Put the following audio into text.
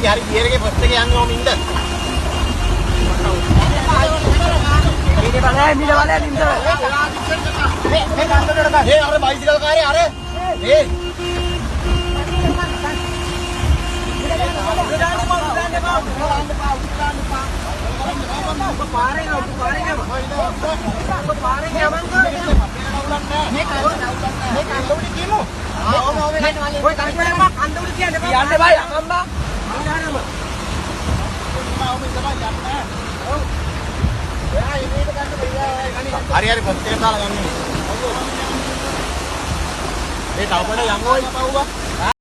hari biar first එක යන්න ඕම ඉන්න. මීට බලය නින්ද. මේ කන්දරට දාන්න. අර බයිසිකල් කාර්යය අර. hari first එක දාලා ගන්න. මේ තවපඩ යමෝ ඉපවුවා.